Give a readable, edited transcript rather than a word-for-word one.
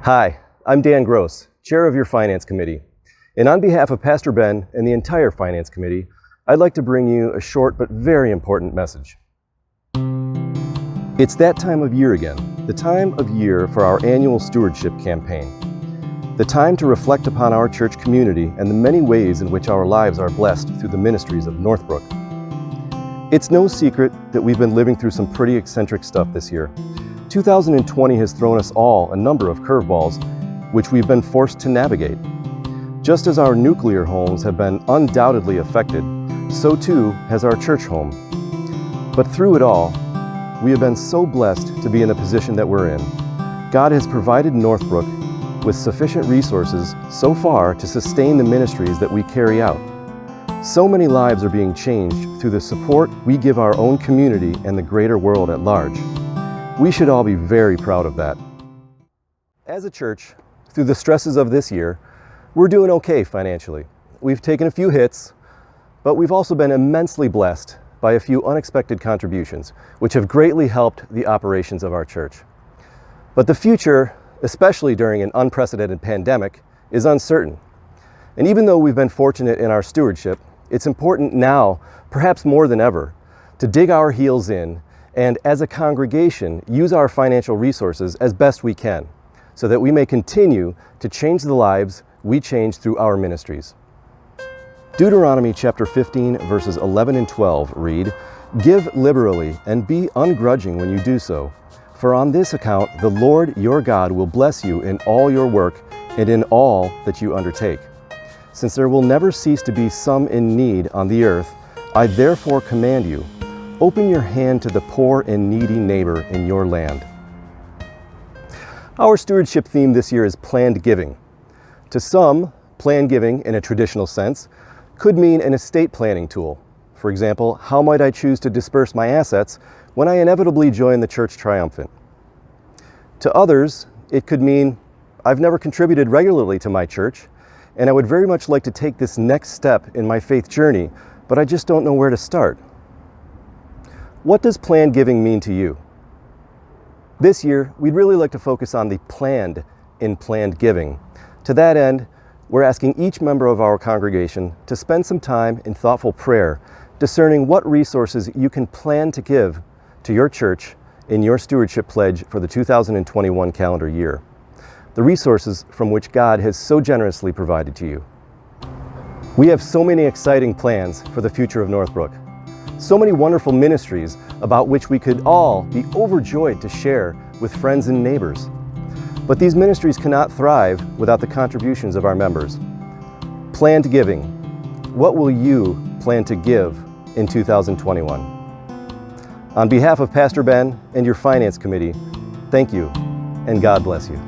Hi, I'm Dan Gross, Chair of your Finance Committee. And on behalf of Pastor Ben and the entire Finance Committee, I'd like to bring you a short but very important message. It's that time of year again, the time of year for our annual Stewardship campaign. The time to reflect upon our church community and the many ways in which our lives are blessed through the ministries of Northbrook. It's no secret that we've been living through some pretty eccentric stuff this year. 2020 has thrown us all a number of curveballs, which we've been forced to navigate. Just as our nuclear homes have been undoubtedly affected, so too has our church home. But through it all, we have been so blessed to be in the position that we're in. God has provided Northbrook with sufficient resources so far to sustain the ministries that we carry out. So many lives are being changed through the support we give our own community and the greater world at large. We should all be very proud of that. As a church, through the stresses of this year, we're doing okay financially. We've taken a few hits, but we've also been immensely blessed by a few unexpected contributions, which have greatly helped the operations of our church. But the future, especially during an unprecedented pandemic, is uncertain. And even though we've been fortunate in our stewardship, it's important now, perhaps more than ever, to dig our heels in and as a congregation use our financial resources as best we can so that we may continue to change the lives we change through our ministries. Deuteronomy chapter 15 verses 11 and 12 read, "Give liberally and be ungrudging when you do so, for on this account the Lord your God will bless you in all your work and in all that you undertake. Since there will never cease to be some in need on the earth, I therefore command you, open your hand to the poor and needy neighbor in your land." Our stewardship theme this year is planned giving. To some, planned giving in a traditional sense could mean an estate planning tool. For example, how might I choose to disperse my assets when I inevitably join the church triumphant? To others, it could mean I've never contributed regularly to my church, and I would very much like to take this next step in my faith journey, but I just don't know where to start. What does planned giving mean to you? This year, we'd really like to focus on the planned in planned giving. To that end, we're asking each member of our congregation to spend some time in thoughtful prayer, discerning what resources you can plan to give to your church in your stewardship pledge for the 2021 calendar year. The resources from which God has so generously provided to you. We have so many exciting plans for the future of Northbrook. So many wonderful ministries about which we could all be overjoyed to share with friends and neighbors. But these ministries cannot thrive without the contributions of our members. Planned giving. What will you plan to give in 2021? On behalf of Pastor Ben and your Finance Committee, thank you, and God bless you.